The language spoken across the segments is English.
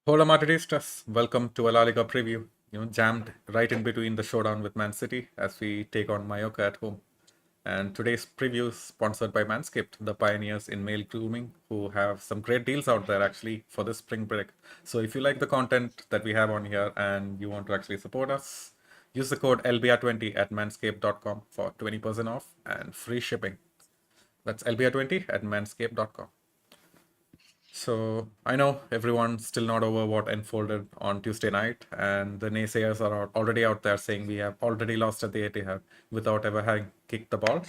Hola Madridistas, welcome to a La Liga preview. Jammed right in between the showdown with Man City as we take on Mallorca at home. And today's preview is sponsored by Manscaped, the pioneers in male grooming, who have some great deals out there actually for this spring break. So if you like the content that we have on here and you want to actually support us, use the code LBR20 at manscaped.com for 20% off and free shipping. That's LBR20 at manscaped.com. So I know everyone's still not over what unfolded on Tuesday night, and the naysayers are already out there saying we have already lost at the Etihad without ever having kicked the ball.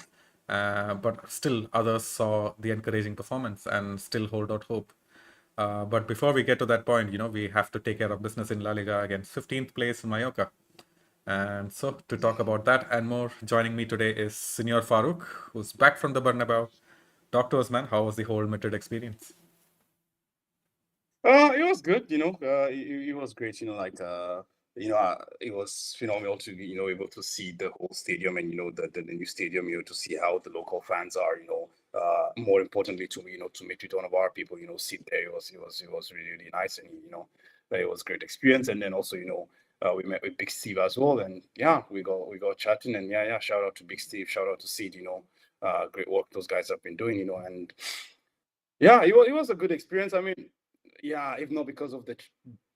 But still, others saw the encouraging performance and still hold out hope. But before we get to that point, we have to take care of business in La Liga against 15th place in Mallorca. And so, to talk about that and more, joining me today is Senor Farouk, who's back from the Bernabeu. Talk to us, man. How was the whole Madrid experience? It was good, it was great, it was phenomenal to be, able to see the whole stadium and, the new stadium, to see how the local fans are, more importantly to, to meet with one of our people, sit there. It was really, really nice. And, it was a great experience. And then also, we met with Big Steve as well. And yeah, we got chatting. And yeah, shout out to Big Steve, shout out to Sid, great work those guys have been doing, and yeah, it was a good experience. I mean, yeah, if not because of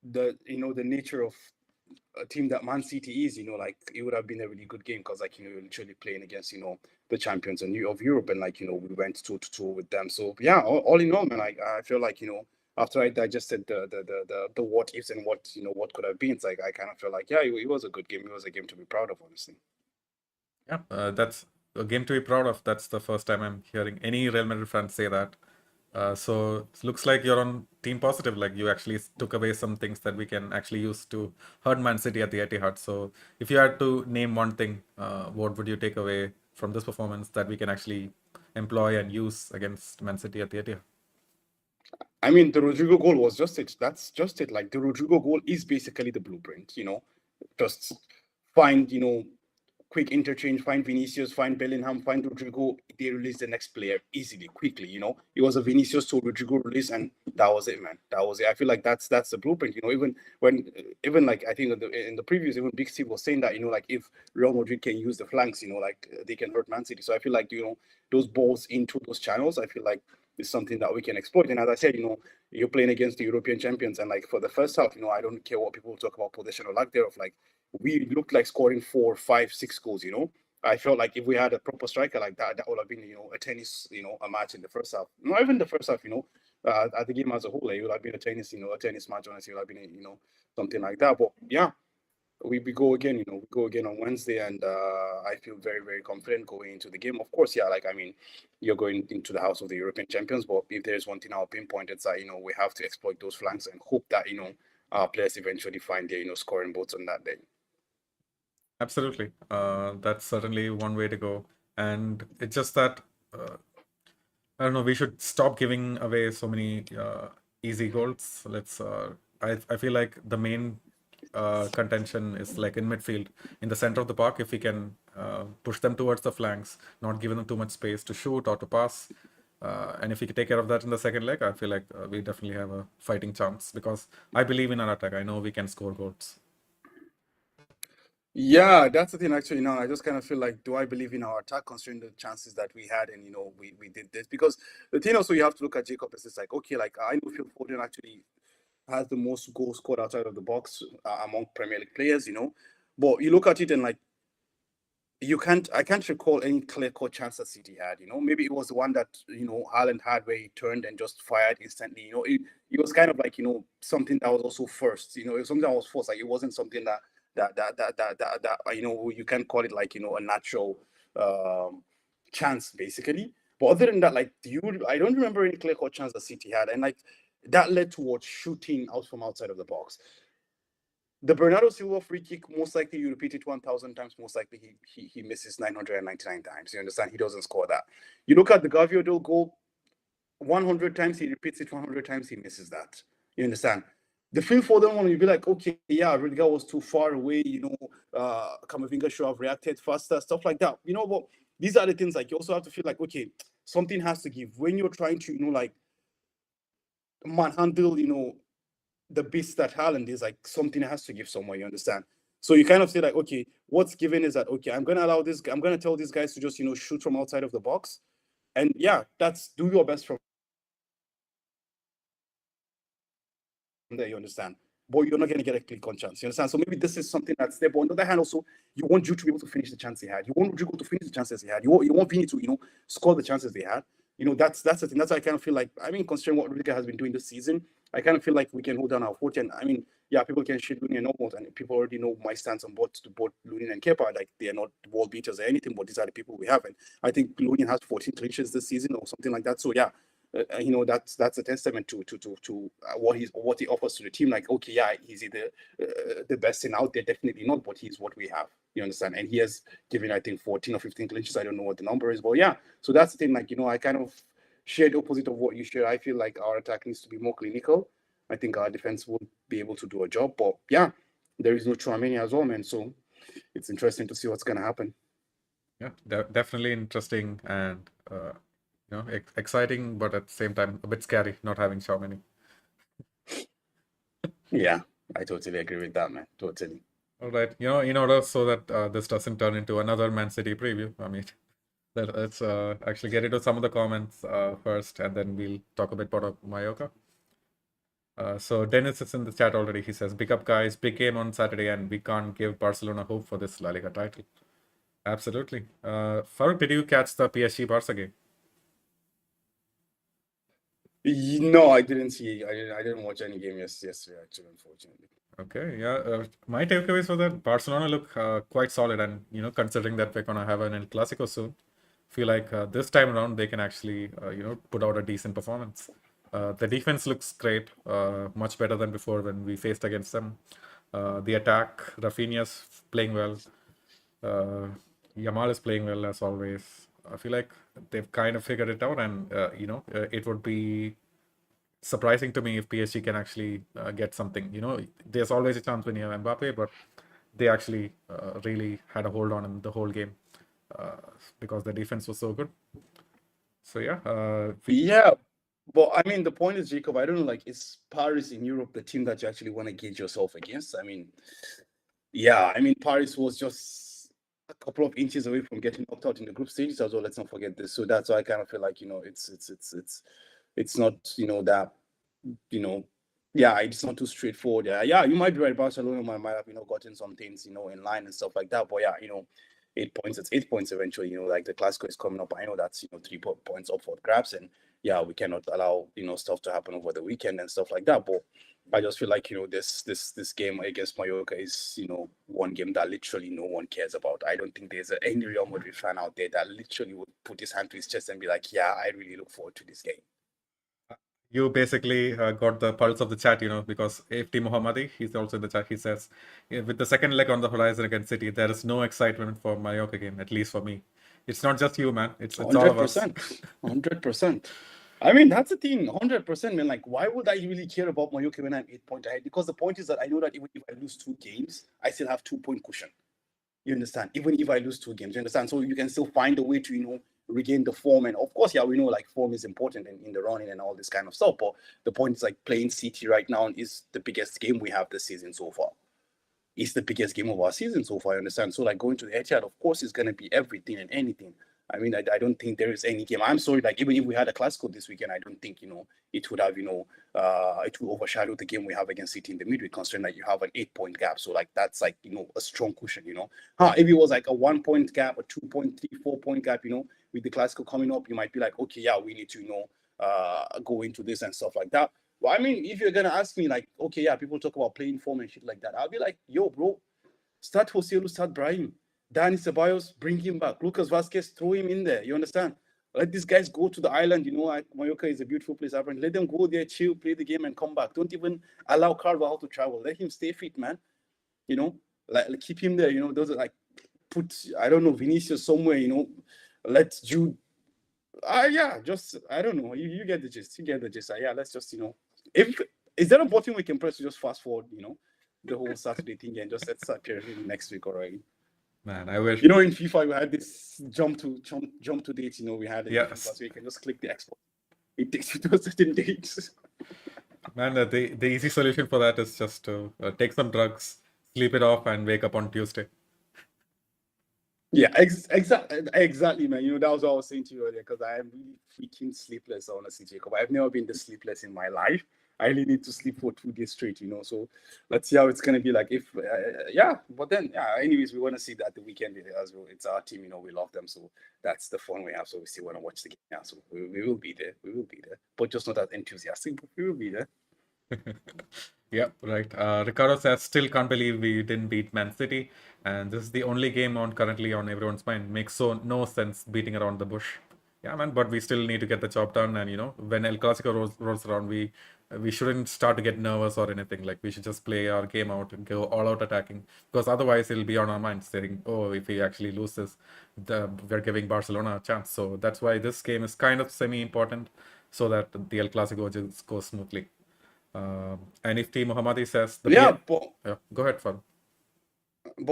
the nature of a team that Man City is, like it would have been a really good game because like you're literally playing against the champions of Europe, and like we went toe to toe with them. So yeah, all in all, man, I feel like after I digested the what ifs and what could have been, it's like I kind of feel like yeah, it was a good game. It was a game to be proud of, honestly. Yeah, that's a game to be proud of. That's the first time I'm hearing any Real Madrid fan say that. So it looks like you're on team positive. Like you actually took away some things that we can actually use to hurt Man City at the Etihad. So if you had to name one thing, what would you take away from this performance that we can actually employ and use against Man City at the Etihad? I mean, the Rodrigo goal was just it. That's just it. Like the Rodrigo goal is basically the blueprint. Just find quick interchange, find Vinicius, find Bellingham, find Rodrigo. They release the next player easily, quickly. It was a Vinicius to Rodrigo release, and that was it, man. That was it. I feel like that's the blueprint. Even when, even like I think in the previous, even Big Steve was saying that like if Real Madrid can use the flanks, like they can hurt Man City. So I feel like those balls into those channels, I feel like is something that we can exploit. And as I said, you're playing against the European champions, and like for the first half, I don't care what people talk about possession or lack thereof. Like we looked like scoring 4, 5, 6 goals. I felt like if we had a proper striker like that, that would have been a tennis, a match in the first half. Not even the first half, at the game as a whole, it would have been a tennis, a tennis match. Honestly, it would have been, something like that. But yeah, we go again, we go again on Wednesday, and I feel very, very confident going into the game. Of course, yeah, like I mean, you're going into the house of the European champions, but if there's one thing I'll pinpoint, it's that we have to exploit those flanks and hope that our players eventually find their scoring boats on that day. Absolutely. That's certainly one way to go. And it's just that I don't know. We should stop giving away so many easy goals. Let's. I feel like the main contention is like in midfield, in the center of the park. If we can push them towards the flanks, not giving them too much space to shoot or to pass, and if we can take care of that in the second leg, I feel like we definitely have a fighting chance because I believe in our attack. I know we can score goals. Yeah, that's the thing. Actually, now I just kind of feel like, do I believe in our attack considering the chances that we had, and we did this? Because the thing also you have to look at Jacob is it's like, okay, like I know Phil Foden actually has the most goals scored outside of the box among Premier League players, but you look at it and like I can't recall any clear cut chance that City had. Maybe it was the one that Haaland had where he turned and just fired instantly. It was kind of like something that was also first. It was something that was forced. Like it wasn't something that you can call it like a natural um, chance basically. But other than that, like I don't remember any clear cut chance that City had, and like that led towards shooting out from outside of the box. The Bernardo Silva free kick, most likely you repeat it 1,000 times, most likely he misses 999 times. You understand? He doesn't score that. You look at the Gaviodil goal, 100 times he repeats it, 100 times he misses that. You understand? The Phil Foden one, you'd be like, okay, yeah, Rudiger was too far away, Kamavinga should have reacted faster, stuff like that. But these are the things like you also have to feel like, okay, something has to give. When you're trying to, like manhandle, the beast that Haaland is, like something has to give somewhere, you understand? So you kind of say like, okay, what's given is that, okay, I'm gonna allow this, I'm gonna tell these guys to just, shoot from outside of the box. And yeah, that's do your best from there, you understand? But you're not going to get a click on chance. You understand? So maybe this is something that's there. But on the other hand, also, you want you to be able to finish the chance he had. You want Rodrigo to finish the chances he had. You want Vini to, score the chances they had. That's the thing. That's why I kind of feel like, I mean, considering what Rudiger has been doing this season, I kind of feel like we can hold down our fort. And I mean, yeah, people can shit Looney and Almost, and people already know my stance on both Looney and Kepa. Like, they are not world beaters or anything, but these are the people we have. And I think Looney has 14 clinches this season or something like that. So yeah, that's a testament to what he offers to the team. Like, okay, yeah, is he the best thing out there? Definitely not, but he's what we have. You understand? And he has given, I think, 14 or 15 clinches. I don't know what the number is, but yeah. So that's the thing. Like, I kind of share the opposite of what you share. I feel like our attack needs to be more clinical. I think our defense will be able to do a job, but yeah, there is no Tchouaméni as well, man. So it's interesting to see what's gonna happen. Yeah, definitely interesting and exciting, but at the same time a bit scary not having so many. Yeah, I totally agree with that, man. Totally. All right, in order so that this doesn't turn into another Man City preview, I mean, let's actually get into some of the comments first, and then we'll talk a bit about Mallorca. So Dennis is in the chat already. He says, "Big up, guys! Big game on Saturday, and we can't give Barcelona hope for this La Liga title." Absolutely. Farooq, did you catch the PSG Barca game? No, I didn't see. I didn't watch any game yesterday. Actually, unfortunately. Okay, yeah. My takeaways were that Barcelona look quite solid, and considering that we're gonna have an El Clasico soon, feel like this time around they can actually put out a decent performance. The defense looks great, much better than before when we faced against them. The attack, Rafinha's playing well. Yamal is playing well as always. I feel like they've kind of figured it out, and it would be surprising to me if PSG can actually get something. There's always a chance when you have Mbappe, but they actually really had a hold on him the whole game because the defense was so good. So yeah, yeah. But I mean, the point is, Jacob, I don't know, like, is Paris in Europe the team that you actually want to gauge yourself against? I mean, yeah, I mean, Paris was just a couple of inches away from getting knocked out in the group stages as well. Let's not forget this. So that's why I kind of feel like, it's not, that, yeah, it's not too straightforward. Yeah, you might be right. Barcelona might have, gotten some things, in line and stuff like that. But yeah, 8 points, it's 8 points eventually. Like, the Clasico is coming up. I know that's 3 points up for grabs, and yeah, we cannot allow stuff to happen over the weekend and stuff like that. But I just feel like this game against Mallorca is one game that literally no one cares about. I don't think there's any Real Madrid fan out there that literally would put his hand to his chest and be like, yeah, I really look forward to this game. You basically got the pulse of the chat, because AFT Mohammadi, he's also in the chat. He says, with the second leg on the horizon against City, there is no excitement for Mallorca game, at least for me. It's not just you, man. It's all of us. 100%. I mean, that's the thing, 100%, man. Like, why would I really care about Mallorca when I'm 8 point ahead? Because the point is that I know that even if I lose 2 games, I still have 2 point cushion. You understand? Even if I lose 2 games, you understand? So you can still find a way to, regain the form. And of course, yeah, we know like form is important in the running and all this kind of stuff. But the point is, like, playing City right now is the biggest game we have this season so far. It's the biggest game of our season so far, I understand. So, like, going to the Etihad, of course, is going to be everything and anything. I mean, I don't think there is any game. I'm sorry, like, even if we had a Clasico this weekend, I don't think, it would have, it would overshadow the game we have against City in the midweek, considering that you have an 8 point gap. So, like, that's like, a strong cushion, if it was like a 1 point gap, a 2.3, 4 point gap, with the Clasico coming up, you might be like, okay, yeah, we need to, go into this and stuff like that. Well, I mean, if you're gonna ask me, like, okay, yeah, people talk about playing form and shit like that, I'll be like, yo, bro, start Joselu, start Brahim, Dani Ceballos, bring him back, Lucas Vasquez, throw him in there. You understand? Let these guys go to the island. Mallorca is a beautiful place. Let them go there, chill, play the game, and come back. Don't even allow Carvajal to travel. Let him stay fit, man. Like keep him there. Those are like, put, I don't know, Vinicius somewhere. Let Jude. Yeah, just, I don't know. You get the gist. You get the gist. Yeah, let's just, if is there a button we can press to just fast forward, the whole Saturday thing and just let's start period next week already. Man, I wish. In FIFA we had this jump to dates. We had it. Yes. So you can just click the export. It takes you to a certain date. Man, the easy solution for that is just to take some drugs, sleep it off, and wake up on Tuesday. Yeah, exactly, man. That was what I was saying to you earlier because I am really freaking sleepless, honestly, Jacob. I've never been this sleepless in my life. I really need to sleep for 2 days straight. So let's see how it's gonna be like. If yeah, but then yeah. Anyways, we want to see that the weekend as well. It's our team. We love them, so that's the fun we have. So we still want to watch the game. Yeah, so we will be there. We will be there, but just not as enthusiastic. But we will be there. Yeah, right. Ricardo says, still can't believe we didn't beat Man City, and this is the only game on currently on everyone's mind. Makes no sense beating around the bush. Yeah, man, but we still need to get the job done, and when El Clasico rolls around, we shouldn't start to get nervous or anything. Like we should just play our game out and go all out attacking, because otherwise it'll be on our minds saying, oh, if we actually lose this, we're giving Barcelona a chance. So that's why this game is kind of semi-important, so that the El Clasico just goes smoothly. And if T. Mohammadi says the Yeah, PL, but go ahead, Fun.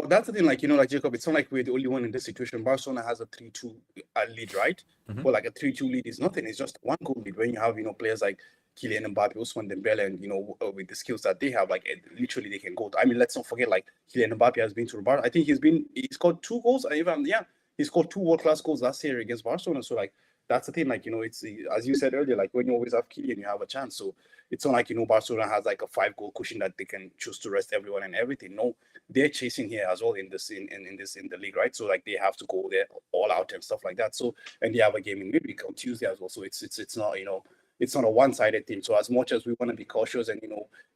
that's the thing, like Jacob, it's not like we're the only one in this situation. Barcelona has a 3-2 lead, right? Mm-hmm. But like a 3-2 lead is nothing. It's just one goal lead when you have players like Kylian Mbappe, Ousmane Dembele, and with the skills that they have, like literally they can go. I mean, let's not forget like Kylian Mbappe has been to Barca. I think he scored 2 goals. Even he scored 2 world-class goals last year against Barcelona. So like that's the thing. Like it's as you said earlier, like when you always have Kylian, you have a chance. So it's not like Barcelona has like a 5-goal cushion that they can choose to rest everyone and everything. No, they're chasing here as well in the league, right? So like they have to go there all out and stuff like that. So and they have a game in midweek on Tuesday as well. So it's not it's not a one-sided thing. So as much as we want to be cautious and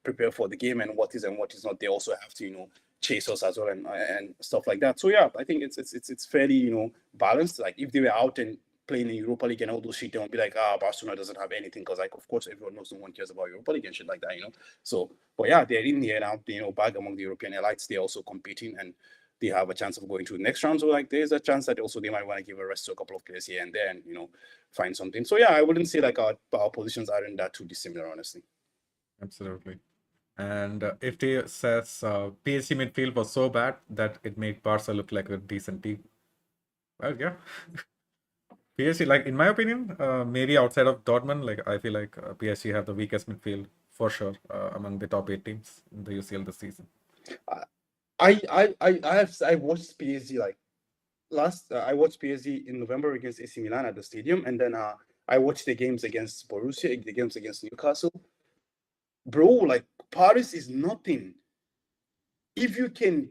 prepare for the game and what is not, they also have to chase us as well and stuff like that. So yeah, I think it's fairly balanced. Like if they were out and playing in Europa League and all those shit, they won't be like, Barcelona doesn't have anything, because like of course everyone knows no one cares about Europa League and shit like that. So but yeah, they're in here now, back among the European elites. They're also competing and they have a chance of going to the next round. So like there's a chance that also they might want to give a rest to a couple of players here and there and find something. So yeah, I wouldn't say like our positions aren't that too dissimilar, honestly. Absolutely. And if T says PSG midfield was so bad that it made Barca look like a decent team. Well, yeah. PSG, like in my opinion, maybe outside of Dortmund, like I feel like PSG have the weakest midfield for sure among the top 8 teams in the UCL this season. I watched PSG like last. I watched PSG in November against AC Milan at the stadium, and then I watched the games against Borussia, the games against Newcastle. Bro, like Paris is nothing. If you can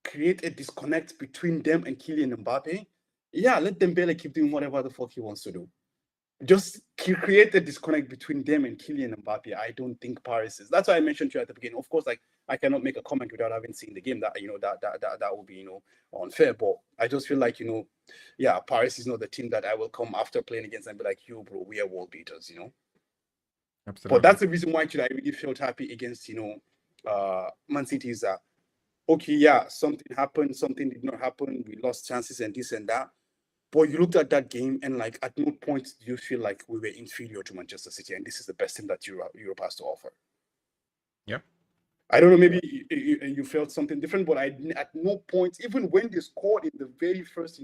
create a disconnect between them and Kylian Mbappe, yeah, let Dembele keep doing whatever the fuck he wants to do. Just create a disconnect between them and Kylian Mbappe. I don't think Paris is. That's why I mentioned to you at the beginning. Of course, like I cannot make a comment without having seen the game. That that would be unfair. But I just feel like yeah, Paris is not the team that I will come after playing against and be like, yo, bro, we are world beaters. Absolutely. But that's the reason why I really felt happy against Man City is that okay, yeah, something happened, something did not happen, we lost chances and this and that. But you looked at that game and like at no point do you feel like we were inferior to Manchester City and this is the best thing that Europe has to offer. Yeah. I don't know, maybe you felt something different, but at no point, even when they scored in the very first,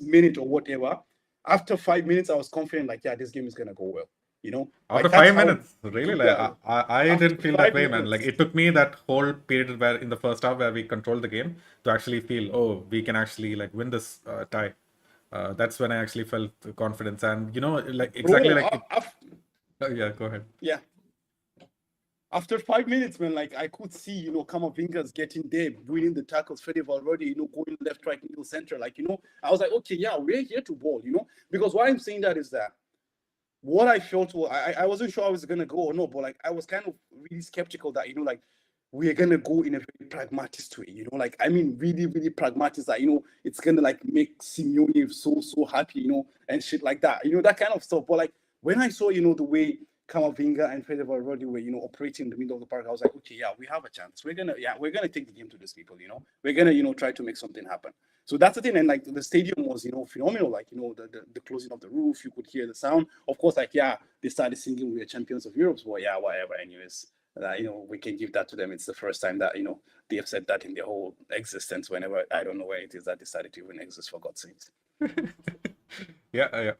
minute or whatever, after 5 minutes, I was confident, like, yeah, this game is gonna go well. After Like that's 5 minutes, really, like yeah. I After didn't feel that five way, man. Like minutes, it took me that whole period where in the first half where we controlled the game to actually feel, oh, we can actually like win this tie. That's when I actually felt the confidence, and like exactly bro, like it. Yeah, go ahead. yeah. After 5 minutes, man, like I could see, Camavinga's getting there, winning the tackles, Fede Valverde, going left, right, middle, center. Like, I was like, okay, yeah, we're here to ball, because why I'm saying that is that what I felt was I wasn't sure I was gonna go or no, but like I was kind of really skeptical that like we're gonna go in a very pragmatist way, like I mean really, really pragmatist that it's gonna like make Simeone so happy, and shit like that, that kind of stuff. But like when I saw, the way Camavinga and Fede Valverde were, operating in the middle of the park, I was like, okay, yeah, we have a chance. We're gonna take the game to these people, we're gonna, try to make something happen. So that's the thing. And like the stadium was, phenomenal. Like, the closing of the roof, you could hear the sound. Of course, like, yeah, they started singing, "We're champions of Europe." But yeah, whatever. Anyways, we can give that to them. It's the first time that, they have said that in their whole existence, whenever, I don't know where it is that decided to even exist, for God's sakes. Yeah,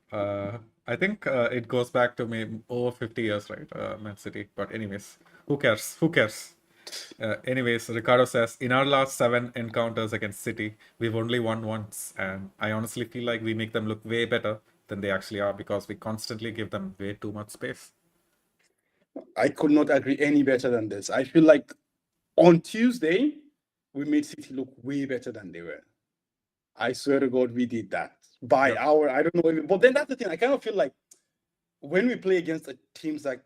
I think it goes back to maybe over 50 years, right? Man City. But anyways, who cares? Who cares? Anyways, Ricardo says, in our last 7 encounters against City, we've only won once, and I honestly feel like we make them look way better than they actually are because we constantly give them way too much space. I could not agree any better than this. I feel like on Tuesday, we made City look way better than they were. I swear to God, we did that by Yep. our. I don't know, but then that's the thing. I kind of feel like when we play against teams like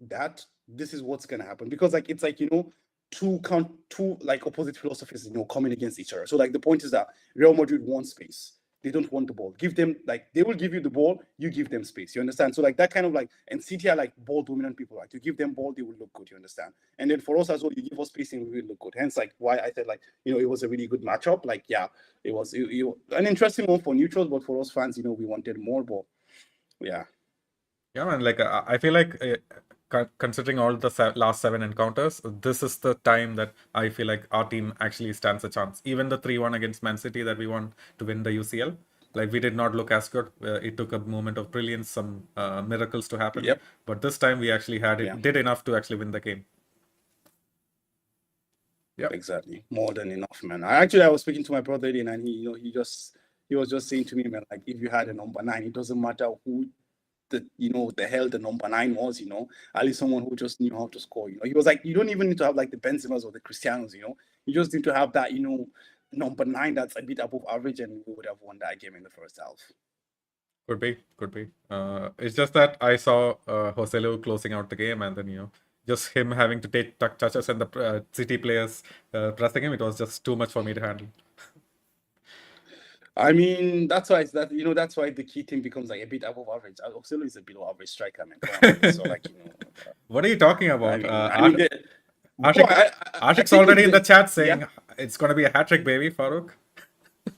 that, this is what's gonna happen because like it's like two like opposite philosophies coming against each other. So like the point is that Real Madrid wants space. They don't want the ball. Give them like they will give you the ball, you give them space. You understand? So like that kind of like and City are like ball dominant people. Like you give them ball, they will look good. You understand? And then for us as well, you give us space and we will look good. Hence like why I said like it was a really good matchup. Like yeah, it was an interesting one for neutrals, but for us fans, we wanted more. But yeah. Yeah, man. Like I feel like considering all the last 7 encounters, this is the time that I feel like our team actually stands a chance. Even the 3-1 against Man City that we won to win the UCL, like we did not look as good. It took a moment of brilliance, some miracles to happen, Yep. but this time we actually had Yeah. it, did enough to actually win the game. Yeah. Exactly. More than enough, man. I was speaking to my brother and he was just saying to me, man, like if you had a number nine, it doesn't matter who the hell the number nine was, at least someone who just knew how to score. He was like, you don't even need to have like the Benzemas or the Cristianos, you just need to have that, number nine that's a bit above average, and we would have won that game in the first half. Could be, could be. It's just that I saw Joselu closing out the game, and then just him having to take touches and the City players pressing him. It was just too much for me to handle. I mean, that's why the key thing becomes like a bit above average. Oxelo is a below average striker, man. Come on, man. So like, What are you talking I about? mean, I mean, bro, Ashik, I Ashik's think already in the chat yeah. saying it's gonna be a hat trick, baby, Farouk.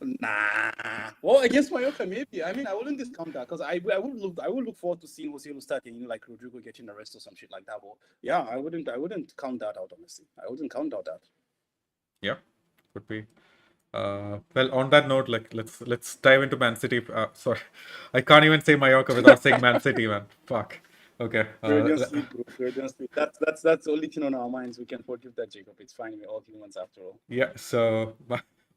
Nah. Well, against Mallorca, maybe. I mean, I wouldn't discount that because I would look forward to seeing Jose starting, like Rodrigo getting the rest or some shit like that. But yeah, I wouldn't count that out, honestly. I wouldn't count out that. Yeah, could be. Well, on that note, like let's dive into Man City. Sorry, I can't even say Mallorca without saying Man City, man. Fuck. Okay. Freudian sleep, bro. Freudian sleep. That's the only thing on our minds. We can forgive that, Jacob. It's fine. We're all humans after all. Yeah, so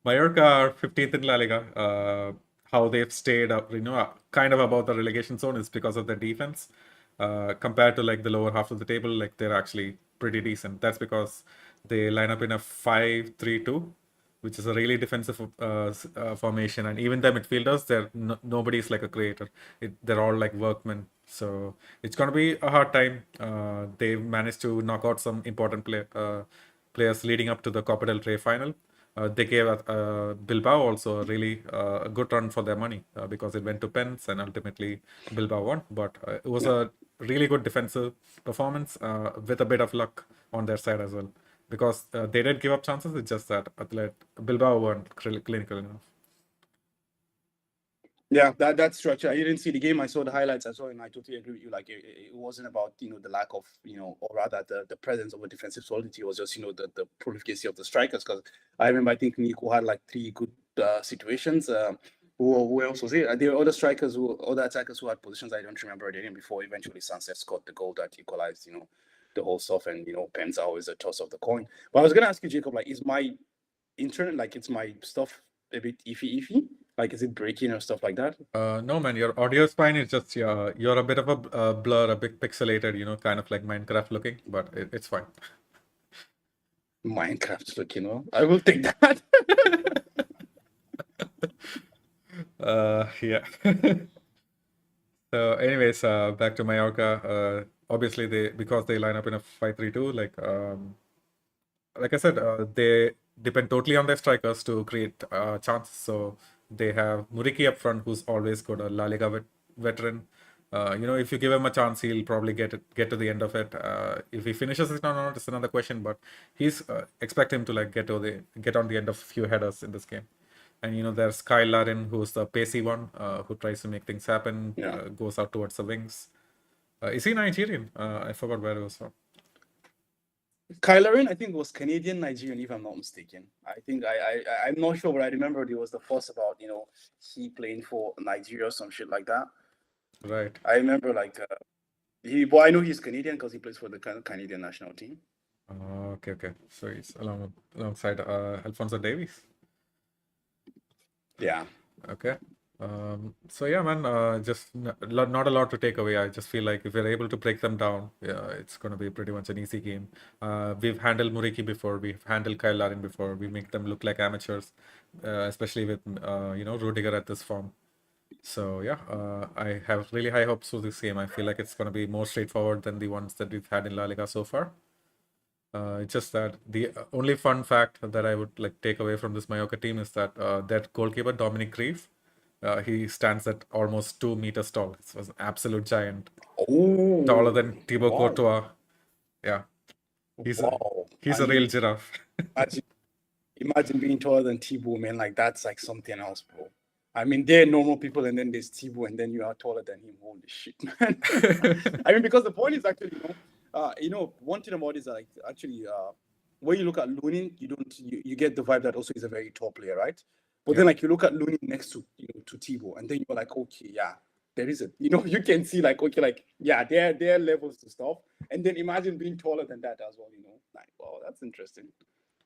Mallorca are 15th in La Liga. How they've stayed up, kind of above the relegation zone is because of their defense. Compared to like the lower half of the table, like they're actually pretty decent. That's because they line up in a 5-3-2, which is a really defensive formation. And even the midfielders, nobody's like a creator. They're all like workmen. So it's gonna be a hard time. They've managed to knock out some important players leading up to the Copa del Rey final. They gave Bilbao also a really good run for their money because it went to pens and ultimately Bilbao won. But it was Yeah. a really good defensive performance with a bit of luck on their side as well because they did give up chances. It's just that Bilbao weren't clinical enough. Yeah, that's true. Actually, I didn't see the game. I saw the highlights. I saw it, and I totally agree with you. Like, it wasn't about the lack of or rather the presence of a defensive solidity. It was just the prolificacy of the strikers. Because I remember, I think Nico had like three good situations. Who else was it? There were other other attackers who had positions I don't remember their name before. Eventually, Sanchez scored the goal that equalized. The whole stuff, and Pens are always a toss of the coin. But I was gonna ask you, Jacob, like, is my internet, like, it's my stuff a bit iffy? Like, is it breaking or stuff like that? No, man, your audio is fine. It's just you're a bit of a blur, a bit pixelated, kind of like Minecraft looking, but it's fine. Minecraft look, I will take that. Yeah. So, anyways, back to Mallorca. Obviously, because they line up in a 5-3-2, like I said, they depend totally on their strikers to create chances. So they have Muriqi up front, who's always got a La Liga veteran. If you give him a chance, he'll probably get to the end of it. If he finishes it or not, it's another question. But he's expect him to like get on the end of a few headers in this game. And there's Kyle Larin, who's the pacey one, who tries to make things happen, Yeah. goes out towards the wings. Is he Nigerian? I forgot where he was from. Kylerin, I think, was Canadian Nigerian, if I'm not mistaken. I'm not sure, but I remember there was the fuss about he playing for Nigeria or some shit like that. Right. I remember but I know he's Canadian because he plays for the Canadian national team. Okay, okay. So he's alongside Alfonso Davies. Yeah. Okay. So yeah, man, just not a lot to take away. I just feel like if we're able to break them down, yeah, it's going to be pretty much an easy game. We've handled Muriki before, we've handled Kyle Larin before. We make them look like amateurs, especially with Rudiger at this form. So yeah, I have really high hopes for this game. I feel like it's going to be more straightforward than the ones that we've had in La Liga so far. It's just that the only fun fact that I would like take away from this Mallorca team is that that goalkeeper Dominic Grieve, he stands at almost 2 meters tall. It was an absolute giant, taller Oh, than Thibaut wow. Courtois. Yeah, he's a Wow. he's I a real mean, giraffe. imagine, imagine being taller than Thibaut, man. Like, that's like something else, bro. I mean, they're normal people, and then there's Thibaut, and then you are taller than him. Holy shit, man. I mean, because the point is actually, one thing about it is that, like, actually, when you look at Lunin, you get the vibe that also he's a very tall player, right? But then, Yeah, like, you look at Lunin next to Thibaut, and then you're like, okay, yeah, there is it. You can see, like, okay, like, yeah, there are levels to stuff. And then imagine being taller than that as well, like, wow, that's interesting.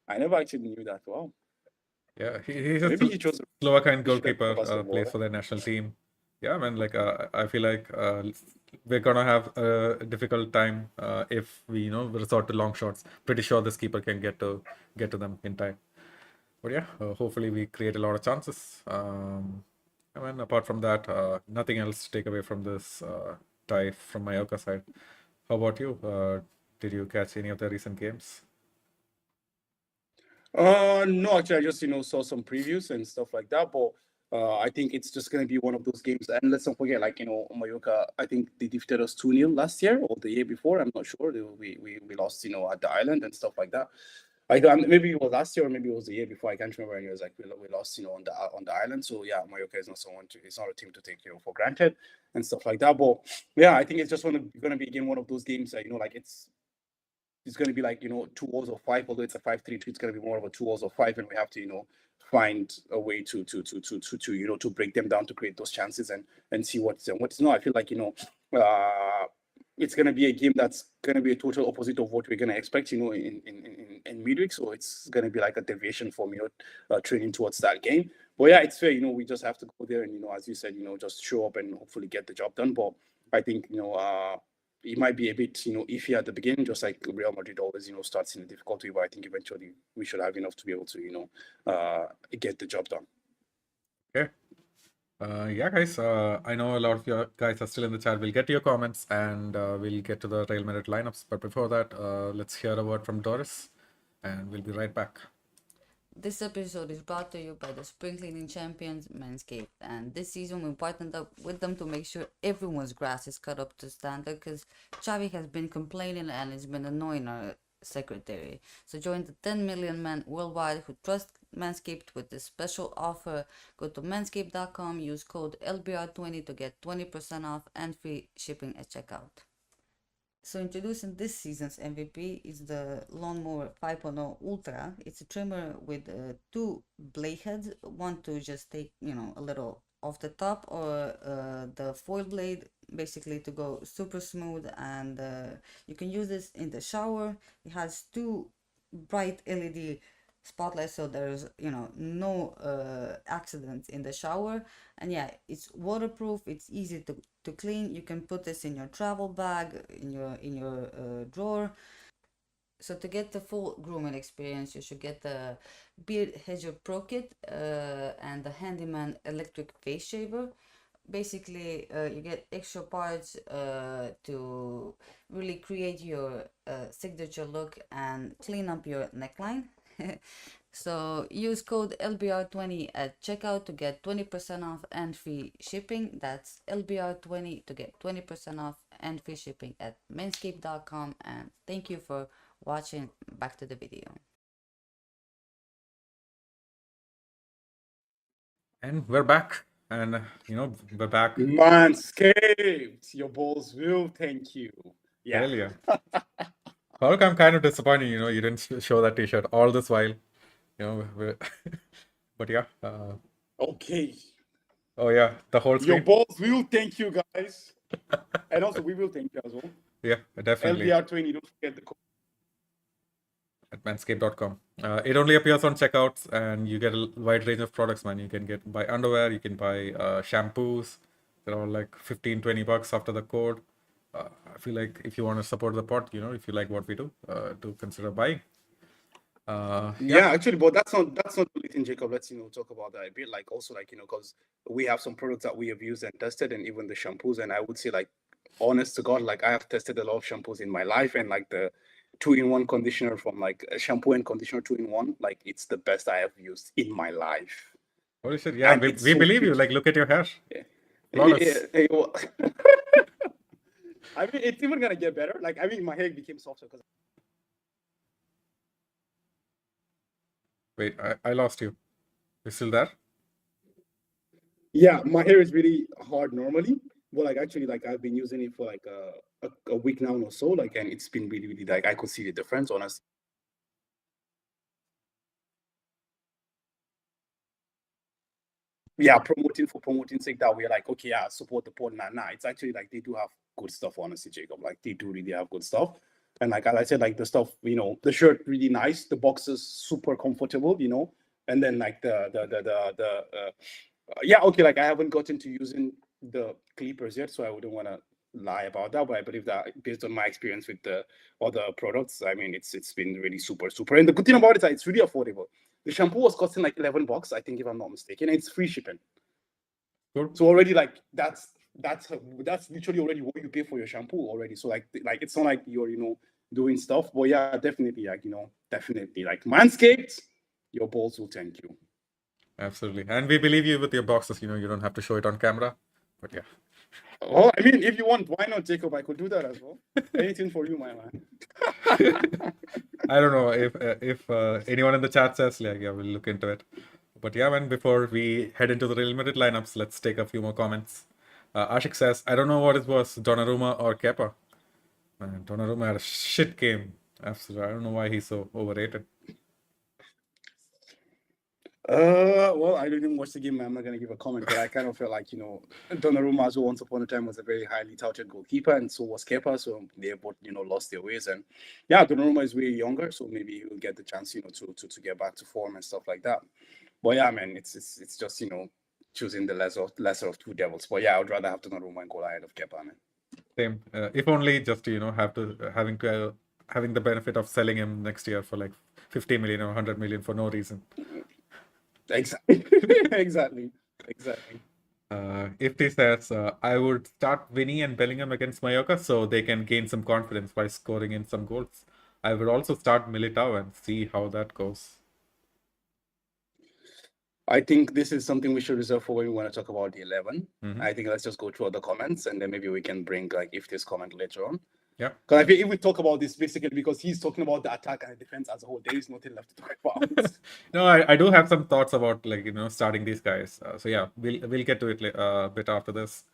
I never actually knew that. Wow. yeah, he's a Maybe he chose Slovakian a better goalkeeper, basketball. plays for their national team. Yeah, man, like I feel like we're gonna have a difficult time if we resort to long shots. Pretty sure this keeper can get to them in time. But yeah, hopefully we create a lot of chances. I mean, apart from that, nothing else to take away from this tie from Mallorca side. How about you? Did you catch any of the recent games? No, actually, I just saw some previews and stuff like that. But I think it's just gonna be one of those games. And let's not forget, like Mallorca. I think they defeated us 2-0 last year or the year before. I'm not sure. We lost, at the island and stuff like that. Maybe it was last year or maybe it was the year before. I can't remember. And it was like we lost, on the island. So yeah, Mallorca is not someone to. It's not a team to take for granted and stuff like that. But yeah, I think it's just gonna be again one of those games. Like it's going to be like 2 walls of 5, although it's a 5-3-2. It's going to be more of a 2 walls of 5, and we have to find a way to break them down, to create those chances and see what's not. I feel like it's going to be a game that's going to be a total opposite of what we're going to expect in midweek. So it's going to be like a deviation from training towards that game. But yeah, it's fair. We just have to go there and as you said, just show up and hopefully get the job done. But I think it might be a bit, iffy at the beginning, just like Real Madrid always, starts in a difficult way. But I think eventually we should have enough to be able to, get the job done. Okay. Yeah, guys. I know a lot of your guys are still in the chat. We'll get to your comments and we'll get to the Real Madrid lineups. But before that, let's hear a word from Doris, and we'll be right back. This episode is brought to you by the spring cleaning champions Manscaped, and this season we partnered up with them to make sure everyone's grass is cut up to standard because Xavi has been complaining and it's been annoying our secretary. So join the 10 million men worldwide who trust Manscaped with this special offer. Go to manscaped.com, use code LBR20 to get 20% off and free shipping at checkout. So introducing this season's MVP is the Lawnmower 5.0 Ultra. It's a trimmer with two blade heads, one to just take, a little off the top, or the foil blade basically to go super smooth. And you can use this in the shower. It has two bright LED spotlight, so there's no accidents in the shower. And yeah, it's waterproof, it's easy to clean. You can put this in your travel bag, in your drawer. So to get the full grooming experience, you should get the Beard Hedger Pro Kit and the Handyman Electric Face Shaver. Basically, you get extra parts to really create your signature look and clean up your neckline. So use code LBR20 at checkout to get 20% off and free shipping. That's LBR20 to get 20% off and free shipping at manscaped.com. And thank you for watching. Back to the video. And we're back. And, we're back. Manscaped, your balls will thank you. Yeah. Hell yeah. Hulk, I'm kind of disappointed. You didn't show that T-shirt all this while. But yeah. Okay. Oh yeah, the whole Your screen. balls, we will thank you guys. And also, we will thank you as well. Yeah, definitely. LBR20, don't forget the code. At manscaped.com. It only appears on checkouts, and you get a wide range of products, man. You can buy underwear, you can buy shampoos. They're all like 15, $20 after the code. I feel like if you want to support the pod, if you like what we do, to consider buying. Yeah, actually, but that's not the only thing, Jacob. Let's talk about that a bit. Like also like because we have some products that we have used and tested, and even the shampoos. And I would say like honest to God, like I have tested a lot of shampoos in my life, and like the 2-in-1 conditioner from like a shampoo and conditioner 2-in-1, like it's the best I have used in my life. Holy shit! Yeah, And we, it's we so believe you. cute. Like, look at your hair. Yeah. Flawless. I mean, it's even gonna get better. Like, I mean, my hair became softer because. Wait, I lost you. You still there? Yeah, my hair is really hard normally, but like actually, like I've been using it for like a week now or so, like, and it's been really, really like I could see the difference, honestly. Yeah, promoting for promoting sake that we're like, okay, yeah, support the pod. Nah, it's actually like they do have good stuff, honestly, Jacob. Like they do really have good stuff. And like as I said, like the stuff, the shirt really nice, the boxes super comfortable, and then like yeah, okay, like I haven't gotten to using the clippers yet, so I wouldn't want to lie about that, but I believe that based on my experience with the other products, I mean, it's been really super, super. And the good thing about it is that it's really affordable. The shampoo was costing like $11, I think, if I'm not mistaken. And it's free shipping. Cool. So already, like that's literally already what you pay for your shampoo already. So like it's not like you're doing stuff. But yeah, definitely definitely like Manscaped, your balls will thank you. Absolutely. And we believe you with your boxes. You don't have to show it on camera. But yeah. Oh, I mean, if you want, why not, Jacob? I could do that as well. Anything for you, my man. I don't know if anyone in the chat says, like, yeah, we'll look into it. But yeah, man, before we head into the Real Madrid lineups, let's take a few more comments. Ashik says, I don't know what it was, Donnarumma or Kepa. Man, Donnarumma had a shit game. Absolutely. I don't know why he's so overrated. Well, I didn't watch the game. I'm not gonna give a comment, but I kind of felt like Donnarumma as well, once upon a time was a very highly touted goalkeeper, and so was Kepa. So they both lost their ways, and yeah, Donnarumma is way younger, so maybe he will get the chance to get back to form and stuff like that. But yeah, man, it's just choosing the lesser of two devils. But yeah, I would rather have Donnarumma and goal ahead of Kepa, man. Same. If only just to having the benefit of selling him next year for like 50 million or 100 million for no reason. Exactly. Exactly. If says, I would start Vinny and Bellingham against Mallorca so they can gain some confidence by scoring in some goals. I would also start Militao and see how that goes. I think this is something we should reserve for when we want to talk about the 11. Mhm. I think let's just go through all the comments, and then maybe we can bring like if this comment later on. Yeah. Because I think if we talk about this basically because he's talking about the attack and the defense as a whole, there is nothing left to talk about. No, I do have some thoughts about like starting these guys. So yeah, we'll get to it a bit after this.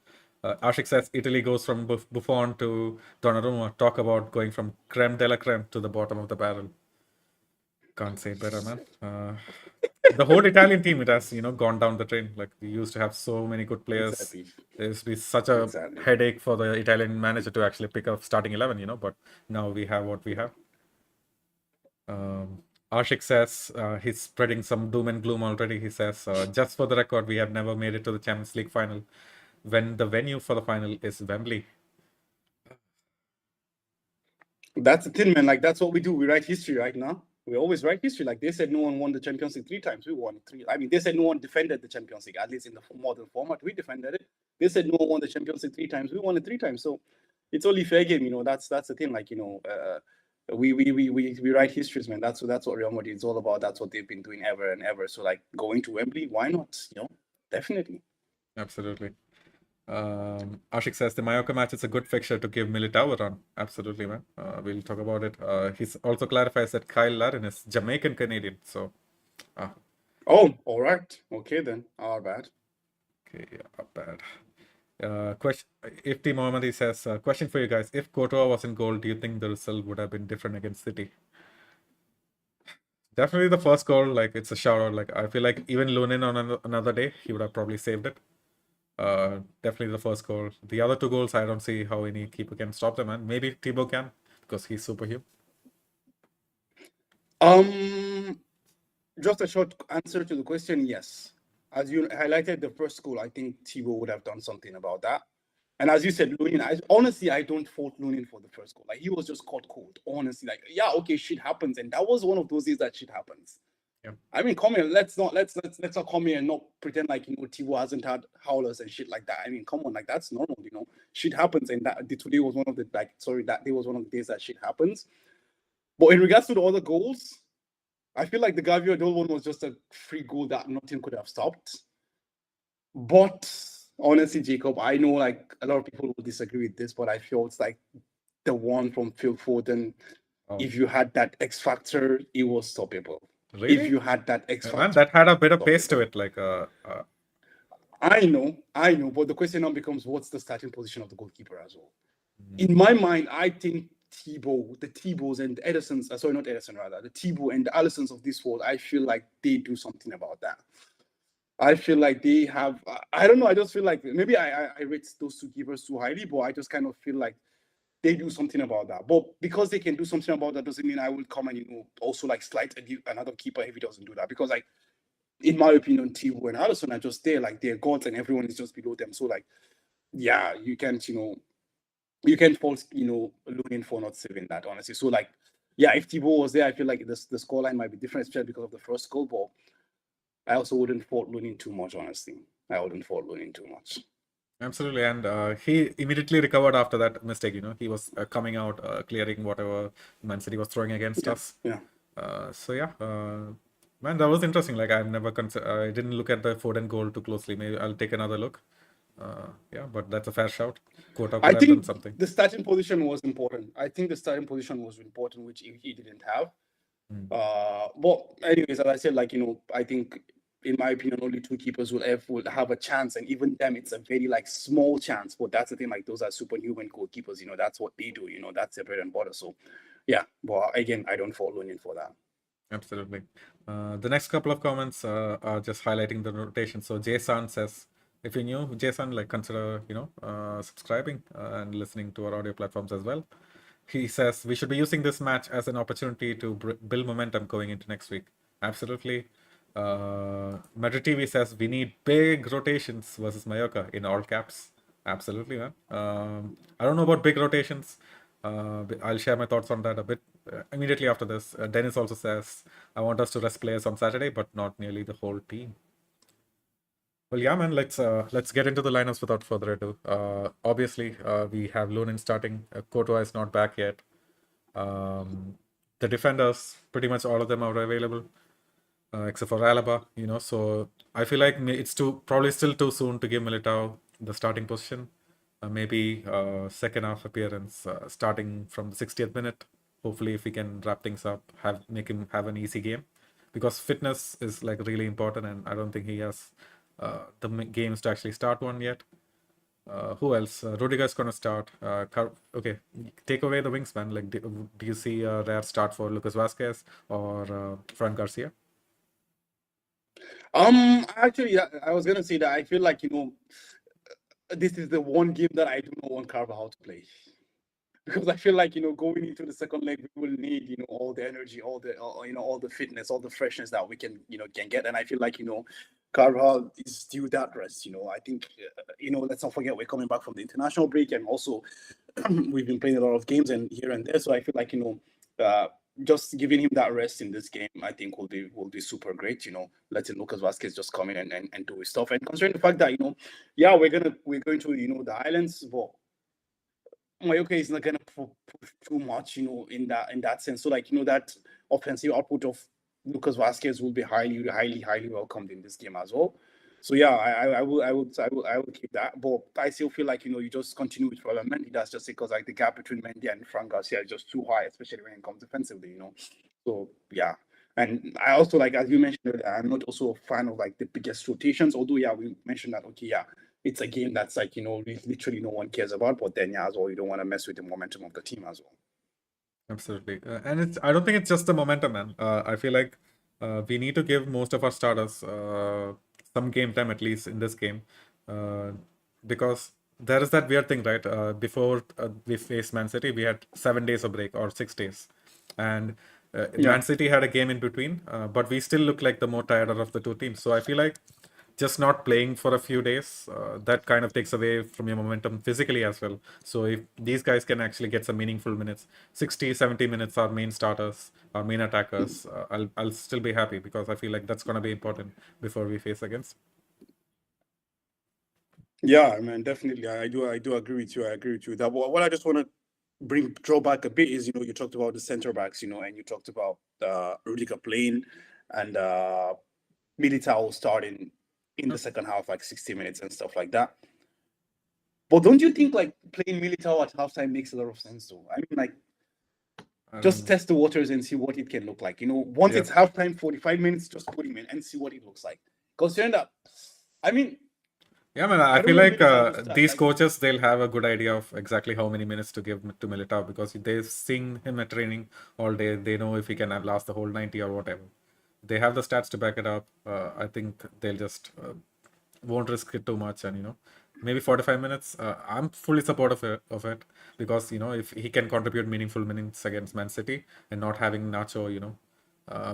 Ashik says Italy goes from Buffon to Donnarumma. Talk about going from creme de la creme to the bottom of the barrel. Can't say it better, man. The whole Italian team, it has gone down the drain. Like we used to have so many good players. Exactly. There used to be such a headache for the Italian manager to actually pick up starting 11. But now we have what we have. Ashik says he's spreading some doom and gloom already. He says, just for the record, we have never made it to the Champions League final when the venue for the final is Wembley. That's the thing, man. Like that's what we do. We write history right now. We always write history. Like they said, no one won the Champions League 3 times. We won 3. I mean, they said no one defended the Champions League, at least in the modern format. We defended it. They said no one won the Champions League 3 times. We won it 3 times. So it's only fair game. That's the thing. Like we write histories, man. That's what Real Madrid is all about. That's what they've been doing ever and ever. So like going to Wembley, why not? Definitely. Absolutely. Ashik says the Mallorca match is a good fixture to give Militao a run. Absolutely, man. We'll talk about it. He also clarifies that Kyle Larin is Jamaican Canadian. So, oh, all right. Okay then. Our bad. Okay, yeah, bad. Question: If the Mohammadi says, question for you guys: If Courtois was in goal, do you think the result would have been different against City? Definitely the first goal. Like it's a shout out. Like I feel like even Lunin on another day, he would have probably saved it. Definitely the first goal. The other two goals, I don't see how any keeper can stop them, and maybe Thibaut can because he's superhuman. Just a short answer to the question, yes. As you highlighted the first goal, I think Thibaut would have done something about that. And as you said, Lunin, honestly, I don't fault Lunin for the first goal. Like he was just caught cold. Honestly, like yeah, okay, shit happens, and that was one of those days that shit happens. Yeah. I mean, come here. Let's not come here and not pretend like Thibaut hasn't had howlers and shit like that. I mean, come on, like that's normal. Shit happens, and today was one of the that day was one of the days that shit happens. But in regards to the other goals, I feel like the Gvardiol one was just a free goal that nothing could have stopped. But honestly, Jacob, I know like a lot of people will disagree with this, but I feel it's like the one from Phil Foden. Oh. If you had that X factor, it was stoppable. Really? If you had that X factor, man, that had a bit of pace to it. Like I know, but the question now becomes, what's the starting position of the goalkeeper as well? In my mind, I think the Thibauts and the Edersons, not Ederson rather, the Thibaut and the Alissons of this world, I feel like they do something about that. I feel like they have, I don't know, I just feel like maybe I rate those two keepers too highly, but I just kind of feel like they do something about that. But because they can do something about that doesn't mean I will come and, also like slight another keeper if he doesn't do that. Because like, in my opinion, Thibaut and Alisson are just there, like they're gods and everyone is just below them. So like, yeah, you can't fault, Lunin for not saving that, honestly. So like, yeah, if Thibaut was there, I feel like the scoreline might be different, especially because of the first goal. But I also wouldn't fault Lunin too much, honestly. I wouldn't fault Lunin too much. Absolutely, and he immediately recovered after that mistake. He was coming out, clearing whatever Man City was throwing against us. Yeah. So yeah, man, that was interesting. Like I've never I didn't look at the Foden goal too closely. Maybe I'll take another look. Yeah, but that's a fair shout. Kota could I have done think something. the starting position was important. Which he didn't have. But anyways, as I said, like, I think in my opinion, only two keepers will have a chance, and even them, it's a very like small chance. But that's the thing, like those are superhuman goalkeepers. That's what they do. That's their bread and butter. So, yeah. But again, I don't fall in for that. Absolutely. The next couple of comments are just highlighting the rotation. So Jason says, if you're new, Jason, like consider subscribing and listening to our audio platforms as well. He says we should be using this match as an opportunity to build momentum going into next week. Absolutely. Madrid TV says we need big rotations versus Mallorca in all caps. Absolutely, man. I don't know about big rotations. I'll share my thoughts on that a bit immediately after this. Dennis also says I want us to rest players on Saturday, but not nearly the whole team. Well, yeah, man. Let's get into the lineups without further ado. Obviously, we have Lunin starting. Courtois is not back yet. The defenders, pretty much all of them are available, except for Alaba. So I feel like it's probably still too soon to give Militao the starting position. Maybe second half appearance, starting from the 60th minute. Hopefully, if we can wrap things up, make him have an easy game, because fitness is like really important, and I don't think he has the games to actually start one yet. Who else? Rudiger's gonna start. Okay, take away the wings, man. Like, do you see a rare start for Lucas Vazquez or Fran Garcia? Actually, yeah, I was gonna say that I feel like this is the one game that I do not want Carvajal to play. Because I feel like going into the second leg, we will need all the energy, all the fitness, all the freshness that we can get, and I feel like Carvajal is due that rest. I think let's not forget we're coming back from the international break, and also we've been playing a lot of games and here and there, so I feel like just giving him that rest in this game, I think will be super great. Letting Lucas Vazquez just come in and do his stuff, and considering the fact that yeah, we're going to the islands, but Mallorca is not gonna push too much, in that sense. So like that offensive output of Lucas Vazquez will be highly welcomed in this game as well. So yeah, I will keep that, but I still feel like you just continue with Roland Mendy. That's just because like the gap between Mendy and Fran Garcia is just too high, especially when it comes defensively. So yeah, and I also, like as you mentioned earlier, I'm not also a fan of like the biggest rotations. Although yeah, we mentioned that, okay, yeah, it's a game that's like, literally no one cares about. But then, yeah, as well, you don't want to mess with the momentum of the team as well. Absolutely. And I don't think it's just the momentum, man. I feel like we need to give most of our starters some game time, at least in this game. Uh, because there is that weird thing, right? Before we faced Man City, we had 7 days of break or 6 days. And Yeah. Man City had a game in between, but we still look like the more tired of the two teams. So I feel like just not playing for a few days, that kind of takes away from your momentum physically as well. So if these guys can actually get some meaningful minutes, 60, 70 minutes, our main starters, our main attackers, I'll still be happy, because I feel like that's going to be important before we face against. Yeah, man, definitely. I do agree with you. I agree with you. That what I just want to draw back a bit is, you talked about the center backs, and you talked about Rudiger playing and Militao starting in the second half, like 60 minutes and stuff like that. But don't you think like playing Militao at halftime makes a lot of sense though? I mean, like, just test the waters and see what it can look like. Once Yeah. it's halftime, 45 minutes, just put him in and see what it looks like. Considering that, I mean, Yeah, man, I I don't feel want like Militao to start. these Like, coaches, they'll have a good idea of exactly how many minutes to give to Militao, because they've seen him at training all day. They know if he can last the whole 90 or whatever. They have the stats to back it up. I think they'll just won't risk it too much, and maybe 45 minutes. I'm fully supportive of it, because if he can contribute meaningful minutes against Man City, and not having Nacho,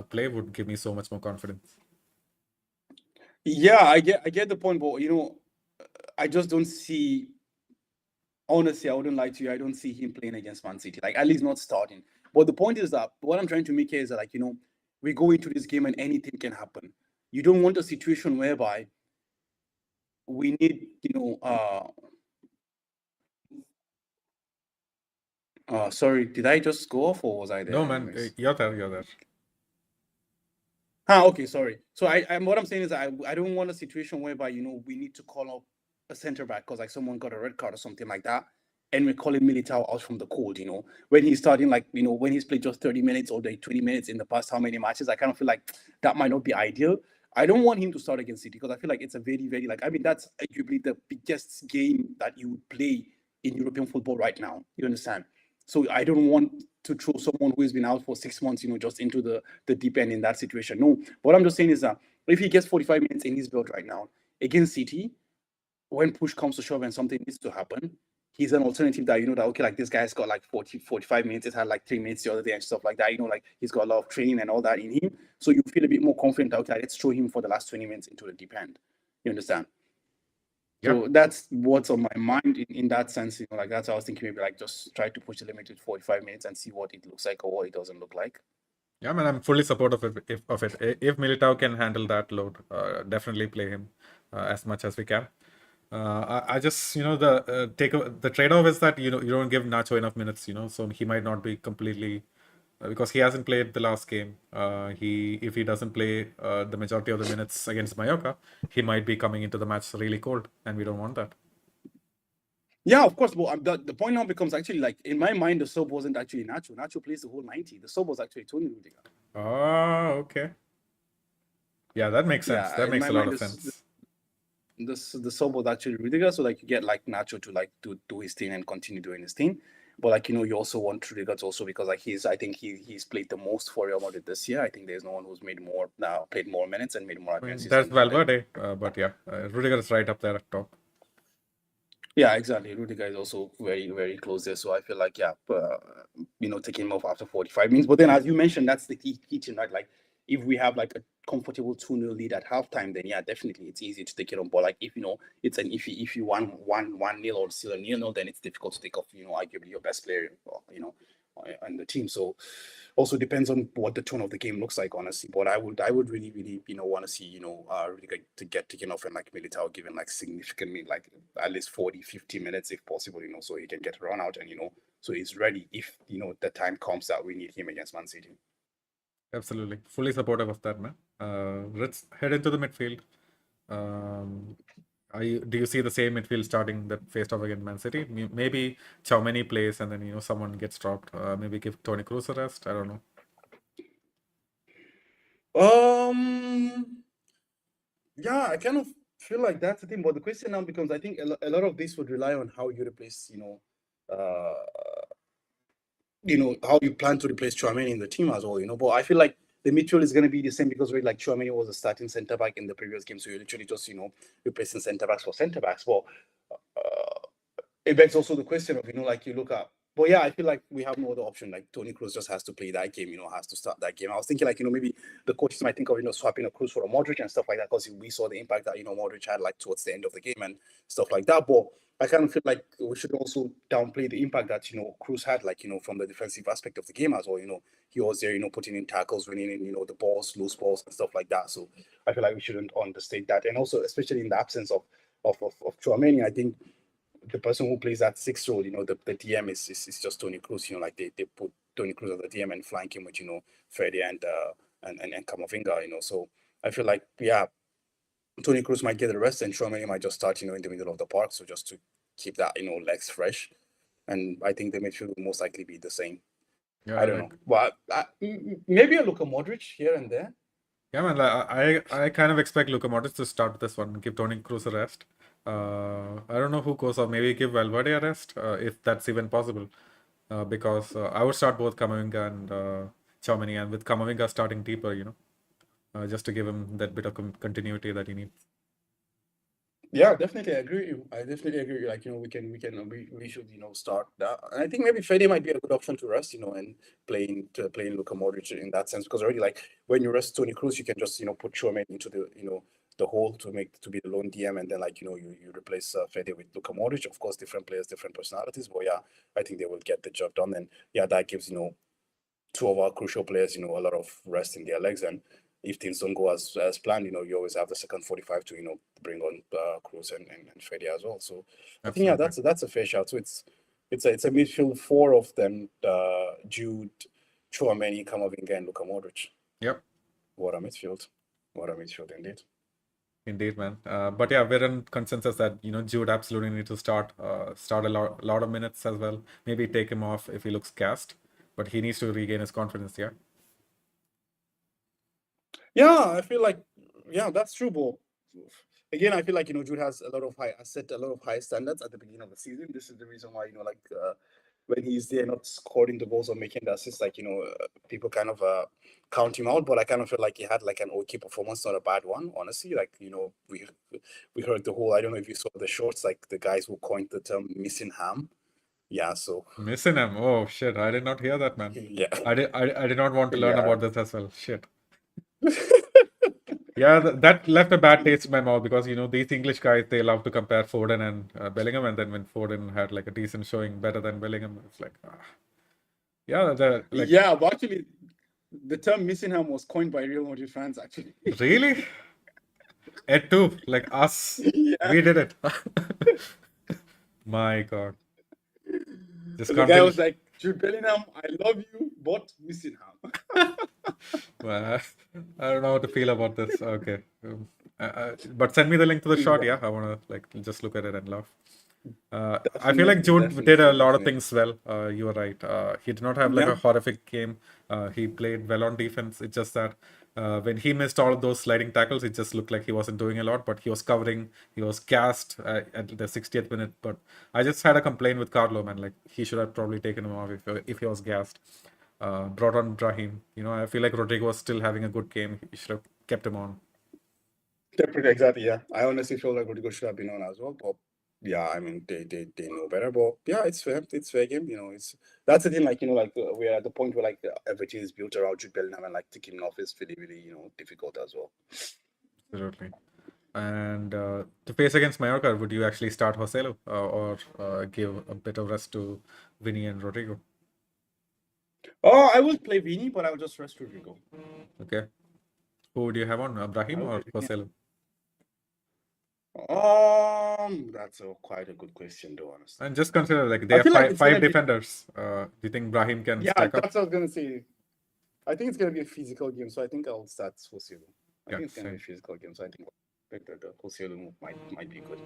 play would give me so much more confidence. yeah, I get the point, but I just don't see. Honestly, I wouldn't lie to you. I don't see him playing against Man City, like at least not starting. But the point is that what I'm trying to make here is that, like, we go into this game and anything can happen. You don't want a situation whereby we need, sorry, did I just go off or was I there? No, man, Anyways? you're there, you're there. Okay, sorry. So what I'm saying is I don't want a situation whereby we need to call up a center back because like someone got a red card or something like that, and we're calling Militao out from the cold. When he's starting, like, when he's played just 30 minutes or 20 minutes in the past how many matches, I kind of feel like that might not be ideal. I don't want him to start against City because I feel like it's a very, very, like, I mean, that's arguably the biggest game that you would play in European football right now. You understand? So I don't want to throw someone who has been out for 6 months, just into the deep end in that situation. No, what I'm just saying is that if he gets 45 minutes in his belt right now against City, when push comes to shove and something needs to happen, he's an alternative that that, okay, like, this guy's got like 40, 45 minutes. It had like 3 minutes the other day and stuff like that. Like, he's got a lot of training and all that in him. So you feel a bit more confident. Okay, let's throw him for the last 20 minutes into the deep end. You understand? Yep. So that's what's on my mind in that sense. Like, that's how I was thinking, maybe like just try to push the limit to 45 minutes and see what it looks like or what it doesn't look like. Yeah, man, I'm fully supportive of it. If Militao can handle that load, definitely play him as much as we can. I just, the trade-off is that you don't give Nacho enough minutes, so he might not be completely, because he hasn't played the last game. If he doesn't play the majority of the minutes against Mallorca, he might be coming into the match really cold, and we don't want that. Yeah, of course. But the point now becomes, actually, like, in my mind, the sub wasn't actually Nacho. Nacho plays the whole 90. The sub was actually Tony Rudiger. Oh, okay. Yeah, that makes sense. Yeah, That in makes my a lot mind, of sense. the sub was actually Rudiger, so like you get like Nacho to like do his thing and continue doing his thing. But like, you also want Rudiger to also, because like I think he's played the most for Real Madrid this year. I think there's no one who's played more minutes and made more I mean, appearances there's than him. Valverde, but yeah, Rudiger is right up there at top. Yeah, exactly. Rudiger is also very, very close there. So I feel like, yeah, taking him off after 45 minutes. But then, as you mentioned, that's the key thing, right? Like, if we have like a comfortable 2-0 lead at halftime, then yeah, definitely it's easy to take it on. But like, if it's an if you won 1-0 or still a 0-0, then it's difficult to take off, arguably your best player, on the team. So also depends on what the tone of the game looks like, honestly. But I would really, really, want to see, really to get taken off and like Militao given like significantly, like at least 40, 50 minutes if possible, so he can get run out and so he's ready if the time comes that we need him against Man City. Absolutely. Fully supportive of that, man. Let's head into the midfield. Do you see the same midfield starting that faced off against Man City? Maybe Choumeni plays and then someone gets dropped. Maybe give Toni Kroos a rest. I don't know. Yeah, I kind of feel like that's the thing. But the question now becomes, I think a lot of this would rely on how you replace, uh, how you plan to replace Chouameni in the team as well, But I feel like the midfield is going to be the same because like Chouameni was a starting centre back in the previous game, so you're literally just replacing centre backs for centre backs. But it begs also the question of like you look at. But yeah, I feel like we have no other option. Like Tony Cruz just has to play that game, has to start that game. I was thinking like maybe the coaches might think of swapping a Cruz for a Modric and stuff like that because we saw the impact that Modric had like towards the end of the game and stuff like that. But I kind of feel like we should also downplay the impact that Cruz had, like from the defensive aspect of the game as well. He was there, putting in tackles, winning in the balls, loose balls, and stuff like that. So I feel like we shouldn't understate that, and also especially in the absence of Chouameni, I think the person who plays that sixth role, the DM is just Tony Cruz. Like they put Tony Cruz as the DM and flank him with Freddie and Camavinga. So I feel like Tony Cruz might get the rest, and Chouameni might just start in the middle of the park, so just to keep that legs fresh. And I think the midfield will most likely be the same. Yeah, I don't know, but maybe a Luka Modric here and there. Yeah, man. I kind of expect Luka Modric to start this one, give Toni Kroos a rest. I don't know who goes off. Maybe give Valverde a rest, if that's even possible. Because I would start both Camavinga and Tchouaméni, and with Camavinga starting deeper, just to give him that bit of continuity that he needs. Yeah, definitely, I agree with you. I definitely agree with you. Like, we should, start that. And I think maybe Fede might be a good option to rest, and playing Luka Modric in that sense. Because already, like, when you rest Toni Kroos, you can just, put Tchouaméni into the hole to be the lone DM, and then like you replace Fede with Luka Modric. Of course, different players, different personalities, but yeah, I think they will get the job done. And yeah, that gives two of our crucial players, a lot of rest in their legs. And if things don't go as planned, you always have the second 45 to, bring on Cruz and Fede as well. So I think, yeah, that's a fair shout. So it's a midfield, four of them, Jude, Chouameni, Camavinga, and Luka Modric. Yep. What a midfield. What a midfield indeed. Indeed, man. But yeah, we're in consensus that Jude absolutely need to start a lot of minutes as well. Maybe take him off if he looks gassed, but he needs to regain his confidence. Yeah. Yeah, I feel like that's true, but again, I feel like Jude has set a lot of high standards at the beginning of the season. This is the reason why when he's there not scoring the goals or making the assists, like people kind of count him out. But I kind of feel like he had like an okay performance, not a bad one, honestly. Like we heard the whole. I don't know if you saw the shorts, like the guys who coined the term "missing ham." Yeah, so Missing him. Oh shit! I did not hear that, man. yeah, I did not want to learn yeah. about this as well. Shit. Yeah, that left a bad taste in my mouth because these English guys, they love to compare Foden and Bellingham, and then when Foden had like a decent showing, better than Bellingham, it's like, yeah, Yeah, but actually, the term "missing ham" was coined by Real Madrid fans. Actually, really, Ed too, like us, yeah. we did it. My God, just The can't guy believe- was like, "Jude Bellingham, I love you, but missing ham." Well, I don't know how to feel about this. Okay, but send me the link to the shot. Yeah, I wanna like just look at it and laugh. I feel like Jude did a lot of things well. You were right. He did not have like a horrific game. He played well on defense. It's just that when he missed all of those sliding tackles, it just looked like he wasn't doing a lot. But he was covering. He was gassed at the 60th minute. But I just had a complaint with Carlo, man. Like he should have probably taken him off if he was gassed. Brought on Brahim. I feel like Rodrigo was still having a good game. He should have kept him on. Exactly. Yeah, I honestly feel like Rodrigo should have been on as well, but yeah, I mean they know better. But yeah, it's fair. It's fair game. That's the thing. Like we're at the point where like everything is built around Jude Bellingham, and like taking him off is really difficult as well. Absolutely. And to face against Mallorca, would you actually start Joselu or give a bit of rest to Vinny and Rodrigo? Oh, I will play Vini, but I will just rest Rodrigo. Okay. Who would you have on, Brahim or Joselu? That's quite a good question, though, honestly. And just consider like they have five defenders. Do you think Brahim can stack up? That's what I was gonna say. I think it's gonna be a physical game, so I think I'll start Joselu. I think it's gonna be a physical game, so I think the Joselu might be good.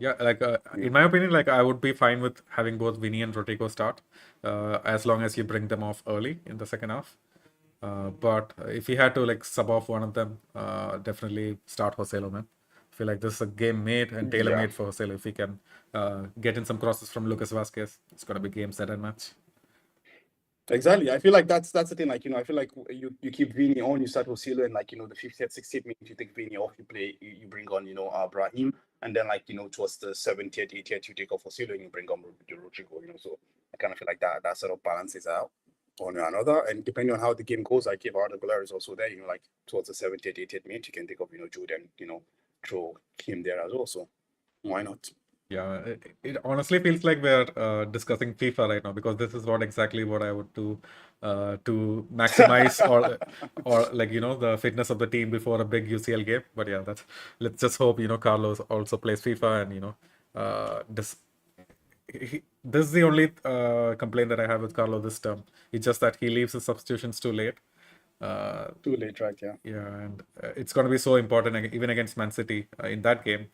Yeah, like in my opinion, like I would be fine with having both Vinny and Rodrigo start, as long as you bring them off early in the second half. But if you had to like sub off one of them, definitely start Joselu, man. feel like this is a game made and tailor Yeah. made for Joselu. If he can get in some crosses from Lucas Vasquez, it's gonna be game set and match. Exactly. I feel like that's the thing. Like, I feel like you keep Vini on, you start Osilo, and like, the 50th, 60th minute, you take Vini off, you bring on, Brahim, and then like, towards the 70th, 80th, you take off Osilo and you bring on Rodrigo, So I kind of feel like that sort of balances out one or another. And depending on how the game goes, like if Arda Güler is also there, like towards the 70th, 80th minute, you can take off, Jude and, throw him there as well. So why not? Yeah, it honestly feels like we're discussing FIFA right now because this is what exactly what I would do to maximize or like the fitness of the team before a big UCL game. But yeah, let's just hope Carlos also plays FIFA and this is the only complaint that I have with Carlo this term. It's just that he leaves his substitutions too late. Too late, right? Yeah. Yeah, and it's going to be so important even against Man City in that game.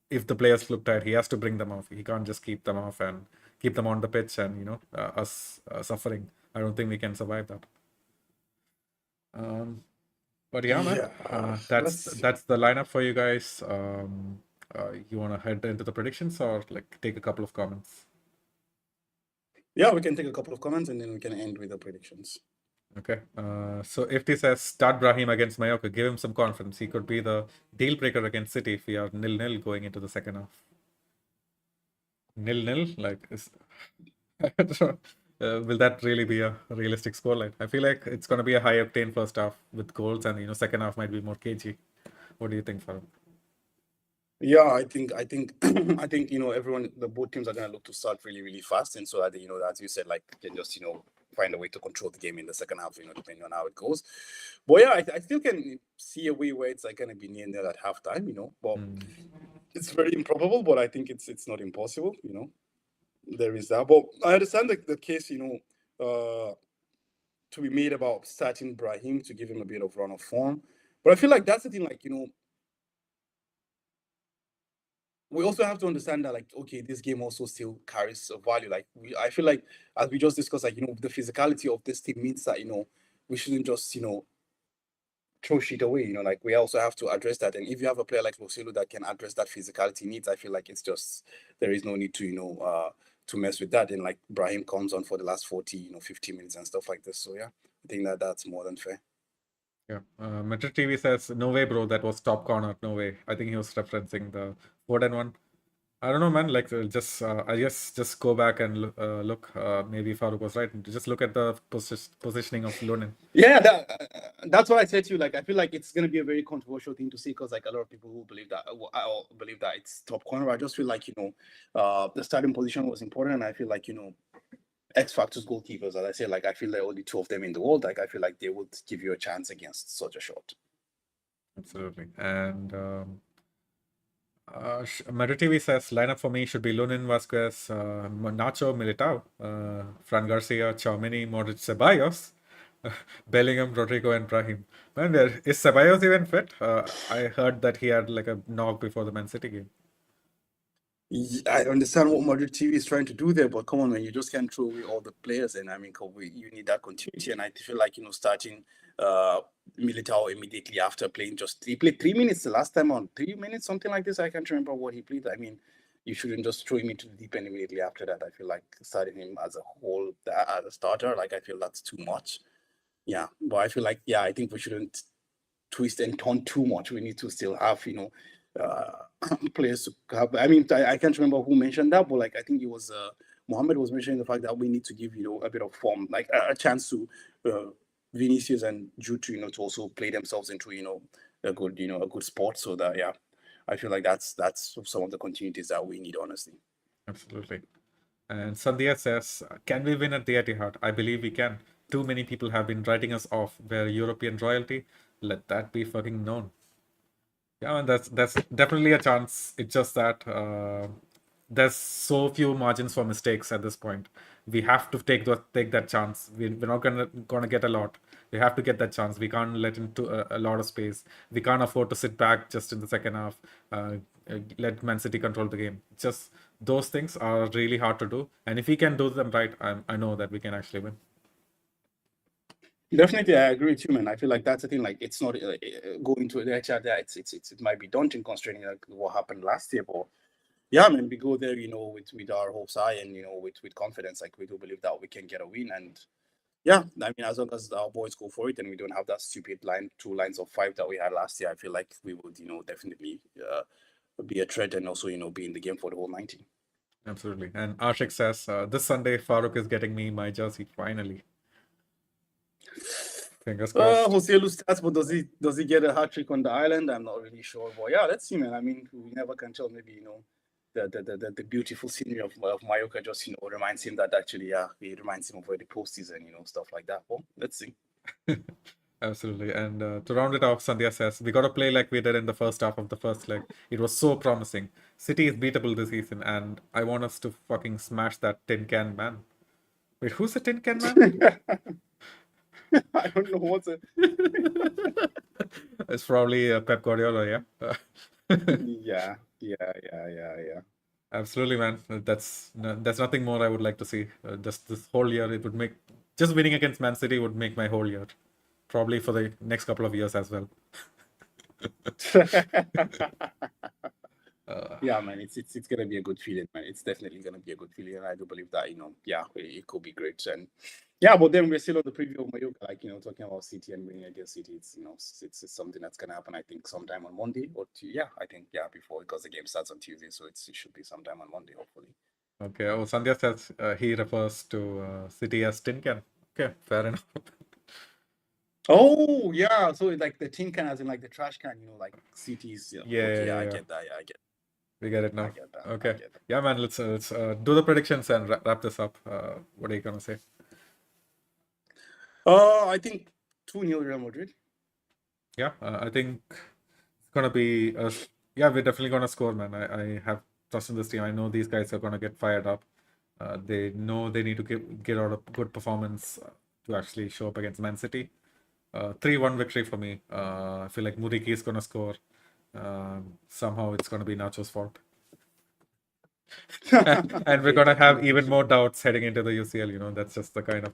If the players look tired, he has to bring them off. He can't just keep them off and keep them on the pitch and us suffering. I don't think we can survive that. But yeah, man, Yeah. that's Let's the lineup for you guys. You want to head into the predictions or like take a couple of comments? Yeah, we can take a couple of comments and then we can end with the predictions. Okay. So if this says start Brahim against Mallorca, give him some confidence. He could be the deal breaker against City if we are 0-0 going into the second half. 0-0, like I don't know. Will that really be a realistic scoreline? I feel like it's gonna be a high octane first half with goals, and second half might be more cagey. What do you think, Farhan? Yeah, I think I think everyone, the both teams are gonna look to start really, really fast, and so that as you said, like can just find a way to control the game in the second half, depending on how it goes. But yeah, I still can see a way where it's like gonna be near nil at halftime, but it's very improbable. But I think it's not impossible, There is that. But I understand the case, to be made about starting Brahim to give him a bit of run of form. But I feel like that's the thing, like we also have to understand that, like, okay, this game also still carries a value. Like, I feel like, as we just discussed, like, the physicality of this team means that, we shouldn't just, throw shit away. Like, we also have to address that. And if you have a player like Roselu that can address that physicality needs, I feel like it's just, there is no need to, to mess with that. And like, Brahim comes on for the last 40, 50 minutes and stuff like this. So, yeah, I think that's more than fair. Yeah. Metro TV says, no way, bro. That was top corner. No way. I think he was referencing the Foden one. I don't know, man. Like, I guess just go back and look. Maybe Farouk was right. Just look at the positioning of Lunin. Yeah, that's what I said to you. Like, I feel like it's gonna be a very controversial thing to see because like a lot of people who believe that, I believe that it's top corner. I just feel like the starting position was important, and I feel like X factors goalkeepers. As I say, like I feel like only two of them in the world. Like I feel like they would give you a chance against such a shot. Absolutely. And Madrid TV says lineup for me should be Lunin, Vasquez, Nacho, Militao, Fran Garcia, Tchouaméni, Modric, Ceballos, Bellingham, Rodrigo, and Brahim. Man, is Ceballos even fit? I heard that he had like a knock before the Man City game. I understand what Madrid TV is trying to do there, but come on, man, you just can't throw away all the players. And I mean, you need that continuity. And I feel like starting Militao immediately after playing he played 3 minutes the last time on 3 minutes, something like this. I can't remember what he played. I mean, you shouldn't just throw him into the deep end immediately after that. I feel like starting him as a whole as a starter, like I feel that's too much. Yeah, but I feel like I think we shouldn't twist and turn too much. We need to still have players to have. I mean, I can't remember who mentioned that, but like I think it was Mohammed was mentioning the fact that we need to give a bit of form, like a chance to Vinicius and Jude to also play themselves into a good sport. So that I feel like that's some of the continuities that we need, honestly. Absolutely. And Sandhya says, can we win at the Etihad? I believe we can. Too many people have been writing us off. We're European royalty. Let that be fucking known. Yeah, and that's definitely a chance. It's just that there's so few margins for mistakes at this point. We have to take that chance. We're not gonna get a lot. We have to get that chance. We can't let into a lot of space. We can't afford to sit back just in the second half. Let Man City control the game. Just those things are really hard to do. And if we can do them right, I know that we can actually win. Definitely, I agree with you, man. I feel like that's the thing. Like, it's not going to the HR there. It might be daunting considering like what happened last year, but yeah, man, we go there, with our hopes high and with confidence. Like, we do believe that we can get a win, and yeah, I mean, as long as our boys go for it and we don't have that stupid two lines of five that we had last year, I feel like we would, definitely be a threat and also, be in the game for the whole 90. Absolutely. And Ashik says, this Sunday, Farooq is getting me my jersey, finally. Fingers crossed. Joselu starts, but does he get a hat trick on the island? I'm not really sure, but yeah, let's see, man. I mean, we never can tell. Maybe the beautiful scenery of Mallorca just reminds him that actually, yeah, it reminds him of the postseason, stuff like that. Well, let's see. Absolutely. And to round it off, Sandhya says, we got to play like we did in the first half of the first leg. It was so promising. City is beatable this season, and I want us to fucking smash that tin can man. Wait, who's the tin can man? I don't know what's it. It's probably Pep Guardiola, yeah? Yeah. Absolutely, man. That's nothing more I would like to see. Just this whole year, it would make just winning against Man City would make my whole year. Probably for the next couple of years as well. Yeah, man, it's gonna be a good feeling, man. It's definitely gonna be a good feeling, and I do believe that yeah, it could be great. And yeah, but then we're still on the preview of Mallorca, like talking about City and winning against City. It's something that's gonna happen. I think sometime on Monday I think before, because the game starts on Tuesday, so it should be sometime on Monday, hopefully. Okay. Oh, Sandhya says he refers to City as tin can. Okay, fair enough. Oh yeah, so it's like the tin can, as in like the trash can, like cities. Yeah. I get that. Yeah, I get. We get it now. I get that. Okay. I get that. Yeah, man. Let's do the predictions and wrap this up. What are you gonna say? I think 2-0 Real Madrid. Yeah, I think it's gonna be. Yeah, we're definitely gonna score, man. I have trust in this team. I know these guys are gonna get fired up. They know they need to get out a good performance to actually show up against Man City. 3-1 victory for me. I feel like Muriqi is gonna score. Somehow it's gonna be Nacho's fault. And we're gonna have even more doubts heading into the UCL. That's just the kind of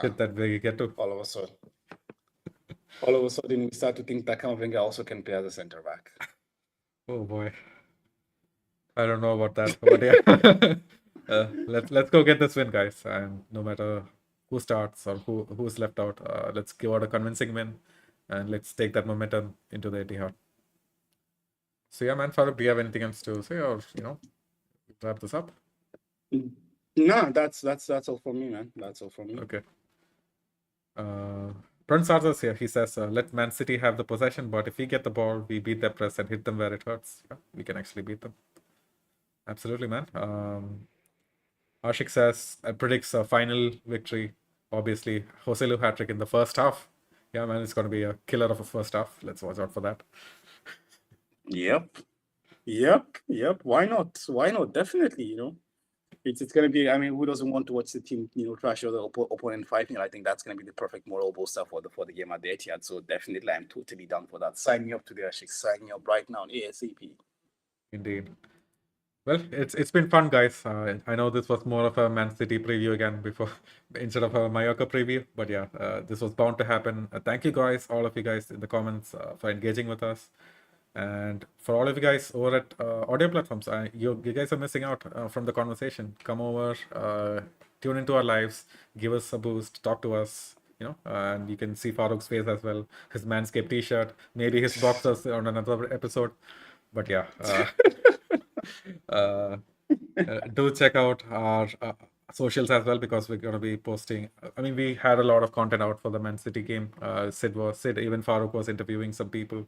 shit that we get to. All of a sudden, we start to think that Camavinga also can play as a centre back. Oh boy, I don't know about that, but yeah, let's go get this win, guys. And no matter who starts or who's left out, let's give out a convincing win, and let's take that momentum into the Etihad. So yeah, man, Farooq, do you have anything else to say, or wrap this up? No, that's all for me, man. That's all for me. Okay. Prince Arthur's here. He says, let Man City have the possession, but if we get the ball, we beat their press and hit them where it hurts. Yeah, we can actually beat them. Absolutely, man. Ashik says, predicts a final victory. Obviously, Joselu hat-trick in the first half. Yeah, man, it's going to be a killer of a first half. Let's watch out for that. Yep. Why not? Definitely, it's going to be, I mean, who doesn't want to watch the team, trash the opponent 5-0? I think that's going to be the perfect moral booster for the game at the Etihad. So definitely, I'm totally down for that. Sign me up today, Ashik. Sign me up right now, ASAP. Indeed. Well, it's been fun, guys. I know this was more of a Man City preview again before instead of a Mallorca preview, but yeah, this was bound to happen. Thank you, guys, all of you guys in the comments for engaging with us, and for all of you guys over at audio platforms. You guys are missing out from the conversation. Come over, tune into our lives, give us a boost, talk to us. And you can see Farooq's face as well, his Manscaped T-shirt, maybe his boxers on another episode. But yeah. Do check out our socials as well, because we're going to be posting. I mean, we had a lot of content out for the Man City game. Sid, even Farooq was interviewing some people.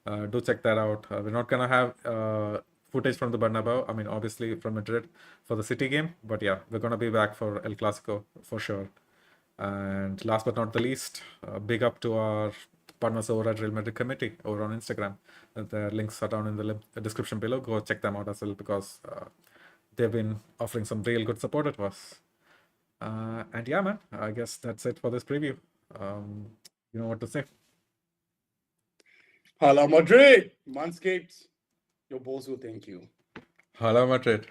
Do check that out. We're not going to have footage from the Bernabeu. I mean, obviously from Madrid for the City game. But yeah, we're going to be back for El Clasico for sure. And last but not the least, big up to our partners over at Real Madrid Committee over on Instagram. Their links are down in the description below. Go check them out as well, because they've been offering some real good support to us. And yeah, man, I guess that's it for this preview. You know what to say. Hala Madrid, Manscaped, your boss will thank you. Hala Madrid.